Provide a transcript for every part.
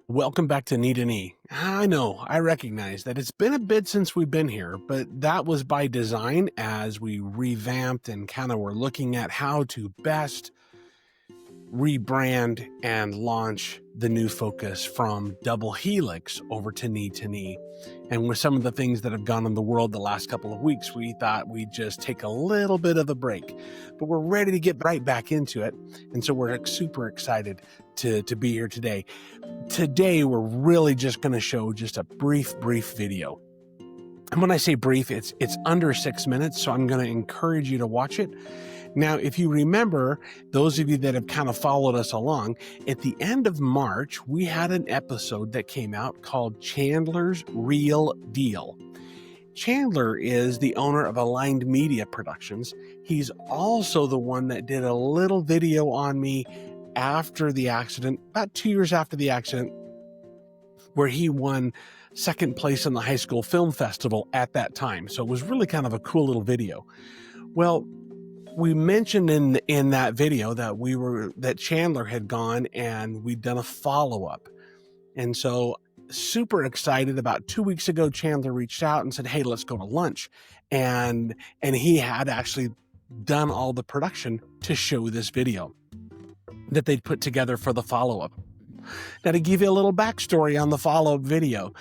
Welcome back to KneeToKnee. I know, I recognize that it's been a bit since we've been here, but that was by design as we revamped and kind of were looking at how to best rebrand and launch the new focus from double helix over to KneeToKnee. And with some of the things that have gone in the world the last couple of weeks, we thought we'd just take a little bit of a break, but we're ready to get right back into it. And so we're super excited to be here today. Today, we're really just going to show just a brief video. And when I say brief, it's under 6 minutes, so I'm going to encourage you to watch it. Now, if you remember, those of you that have kind of followed us along, at the end of March, we had an episode that came out called Chandler's Real Deal. Chandler is the owner of Aligned Media Productions. He's also the one that did a little video on me after the accident, about 2 years after the accident, where he won second place in the high school film festival at that time. So it was really kind of a cool little video. Well, we mentioned in that video that Chandler had gone and we'd done a follow-up. And so super excited. About 2 weeks ago, Chandler reached out and said, hey, let's go to lunch. And he had actually done all the production to show this video that they'd put together for the follow-up. Now, to give you a little backstory on the follow-up video,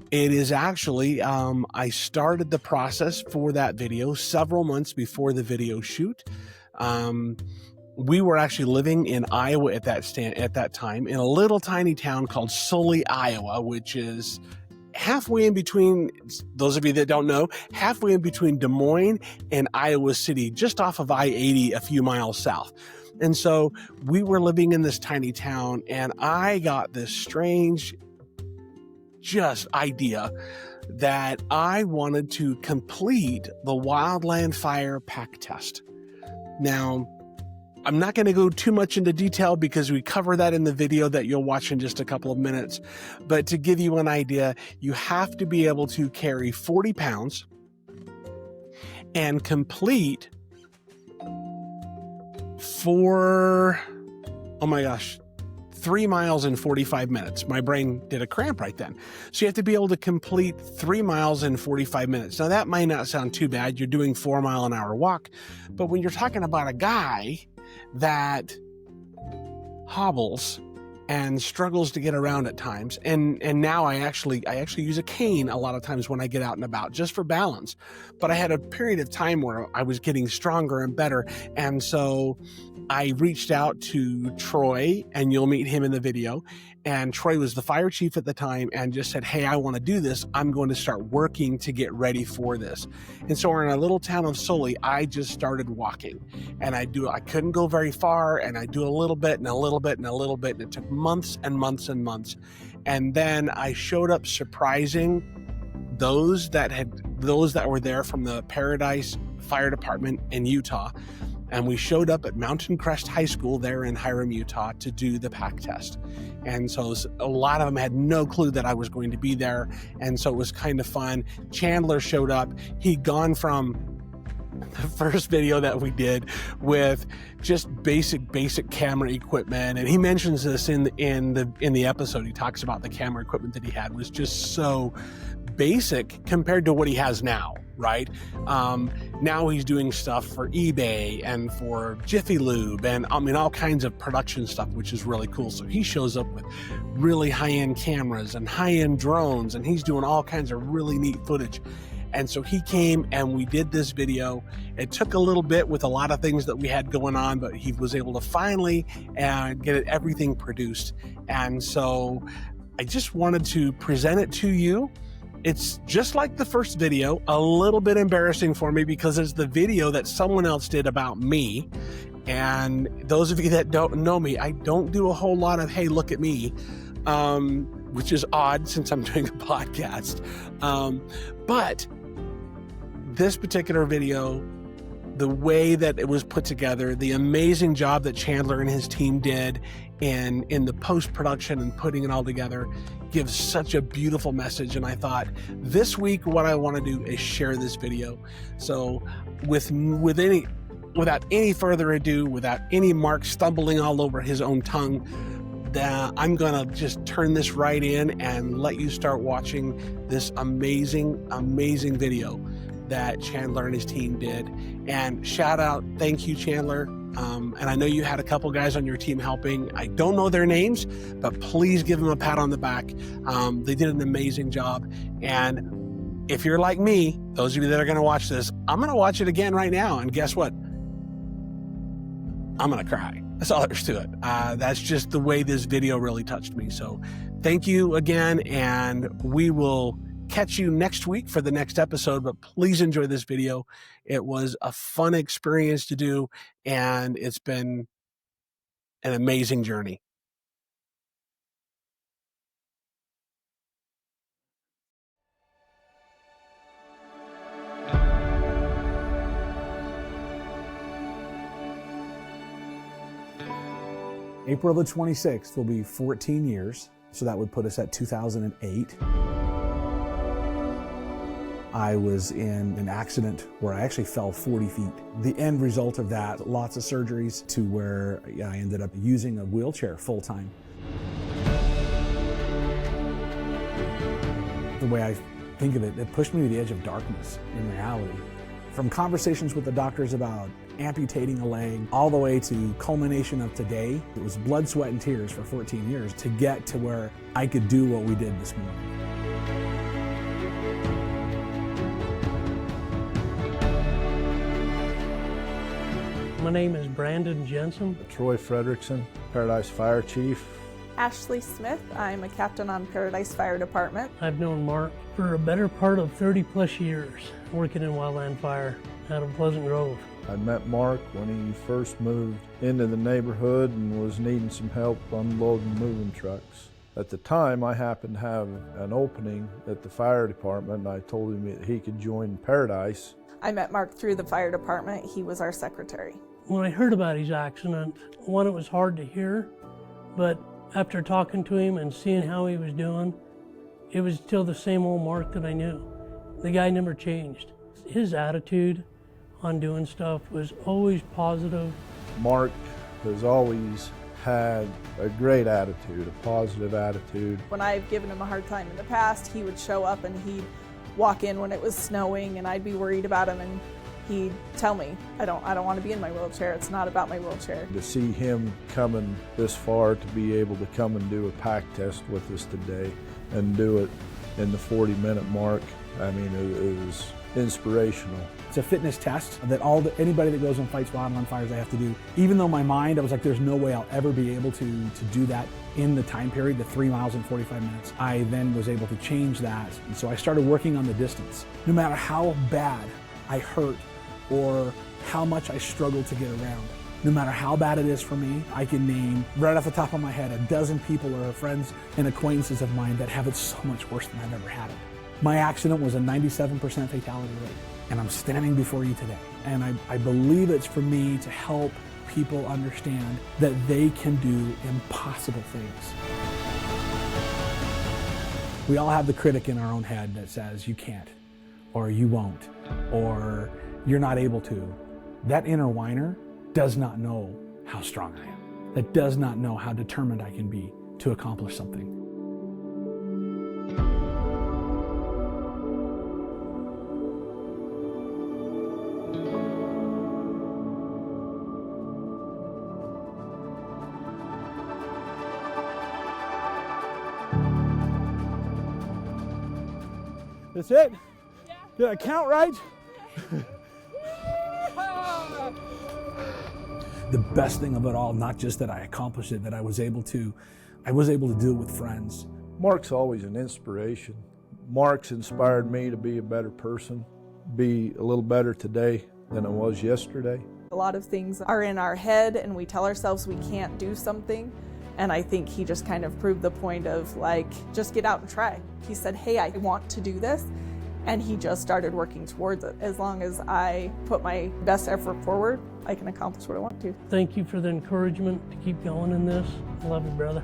it is actually, I started the process for that video several months before the video shoot. We were actually living in Iowa at that time, in a little tiny town called Sully, Iowa, which is halfway in between, those of you that don't know, halfway in between Des Moines and Iowa City, just off of I-80, a few miles south. And so we were living in this tiny town, and I got this strange just idea that I wanted to complete the wildland fire pack test. Now, I'm not going to go too much into detail because we cover that in the video that you'll watch in just a couple of minutes. But to give you an idea, you have to be able to carry 40 pounds and complete 3 miles in 45 minutes. My brain did a cramp right then. So you have to be able to complete 3 miles in 45 minutes. Now that might not sound too bad. You're doing 4 mile an hour walk. But when you're talking about a guy that hobbles and struggles to get around at times, and now I actually use a cane a lot of times when I get out and about just for balance. But I had a period of time where I was getting stronger and better, and so I reached out to Troy, and you'll meet him in the video. And Troy was the fire chief at the time and just said, hey, I want to do this. I'm going to start working to get ready for this. And so we're in a little town of Sully. I just started walking, and I couldn't go very far, and I do a little bit and a little bit and a little bit. And it took months and months and months. And then I showed up surprising those that were there from the Paradise Fire Department in Utah. And we showed up at Mountain Crest High School there in Hyrum, Utah to do the pack test. And so a lot of them had no clue that I was going to be there. And so it was kind of fun. Chandler showed up. He'd gone from the first video that we did with just basic camera equipment. And he mentions this in the episode. He talks about the camera equipment that he had was just so basic compared to what he has now. Right? Now he's doing stuff for eBay and for Jiffy Lube and all kinds of production stuff, which is really cool. So he shows up with really high-end cameras and high-end drones, and he's doing all kinds of really neat footage. And so he came and we did this video. It took a little bit with a lot of things that we had going on, but he was able to finally get everything produced. And so I just wanted to present it to you. It's just like the first video, a little bit embarrassing for me because it's the video that someone else did about me. And those of you that don't know me, I don't do a whole lot of, hey, look at me, which is odd since I'm doing a podcast. But this particular video, the way that it was put together, the amazing job that Chandler and his team did in the post-production and putting it all together gives such a beautiful message. And I thought this week what I want to do is share this video. So without any further ado, without any Mark stumbling all over his own tongue, I'm gonna just turn this right in and let you start watching this amazing, amazing video that Chandler and his team did. And shout out, thank you, Chandler. And I know you had a couple guys on your team helping. I don't know their names, but please give them a pat on the back. They did an amazing job. And if you're like me, those of you that are gonna watch this, I'm gonna watch it again right now. And guess what? I'm gonna cry. That's all there's to it. That's just the way this video really touched me. So thank you again, and we will catch you next week for the next episode, but please enjoy this video. It was a fun experience to do, and it's been an amazing journey. April the 26th will be 14 years, so that would put us at 2008. I was in an accident where I actually fell 40 feet. The end result of that, lots of surgeries to where I ended up using a wheelchair full time. The way I think of it, it pushed me to the edge of darkness in reality. From conversations with the doctors about amputating a leg, all the way to culmination of today, it was blood, sweat, and tears for 14 years to get to where I could do what we did this morning. My name is Brandon Jensen. Troy Frederickson, Paradise Fire Chief. Ashley Smith. I'm a captain on Paradise Fire Department. I've known Mark for a better part of 30 plus years, working in wildland fire out of Pleasant Grove. I met Mark when he first moved into the neighborhood and was needing some help unloading moving trucks. At the time, I happened to have an opening at the fire department, and I told him that he could join Paradise. I met Mark through the fire department. He was our secretary. When I heard about his accident, one, it was hard to hear, but after talking to him and seeing how he was doing, it was still the same old Mark that I knew. The guy never changed. His attitude on doing stuff was always positive. Mark has always had a great attitude, a positive attitude. When I've given him a hard time in the past, he would show up and he'd walk in when it was snowing and I'd be worried about him, and he'd tell me, I don't want to be in my wheelchair. It's not about my wheelchair. To see him coming this far, to be able to come and do a pack test with us today and do it in the 40-minute mark, I mean, it was inspirational. It's a fitness test that anybody that goes and fights wildland fires, they have to do. Even though my mind, I was like, there's no way I'll ever be able to do that in the time period, the 3 miles in 45 minutes. I then was able to change that. And so I started working on the distance. No matter how bad I hurt or how much I struggle to get around, no matter how bad it is for me, I can name right off the top of my head a dozen people or friends and acquaintances of mine that have it so much worse than I've ever had it. My accident was a 97% fatality rate, and I'm standing before you today. And I believe it's for me to help people understand that they can do impossible things. We all have the critic in our own head that says you can't, or you won't, or you're not able to. That inner whiner does not know how strong I am. That does not know how determined I can be to accomplish something. That's it? Yeah. Did I count right? The best thing of it all, not just that I accomplished it, that I was able to do it with friends. Mark's always an inspiration. Mark's inspired me to be a better person, be a little better today than I was yesterday. A lot of things are in our head and we tell ourselves we can't do something. And I think he just kind of proved the point of like, just get out and try. He said, hey, I want to do this. And he just started working towards it. As long as I put my best effort forward, I can accomplish what I want to. Thank you for the encouragement to keep going in this. I love you, brother.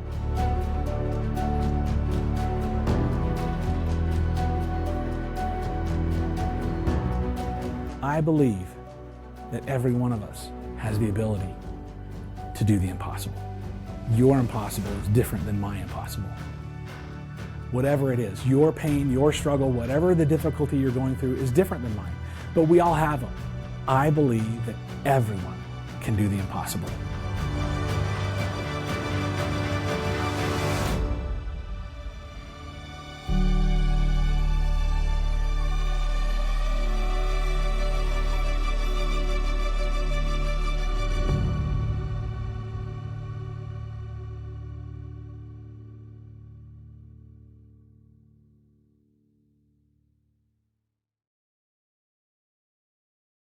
I believe that every one of us has the ability to do the impossible. your impossible is different than my impossible. Whatever it is, your pain, your struggle, whatever the difficulty you're going through is different than mine, but we all have them. I believe that everyone can do the impossible.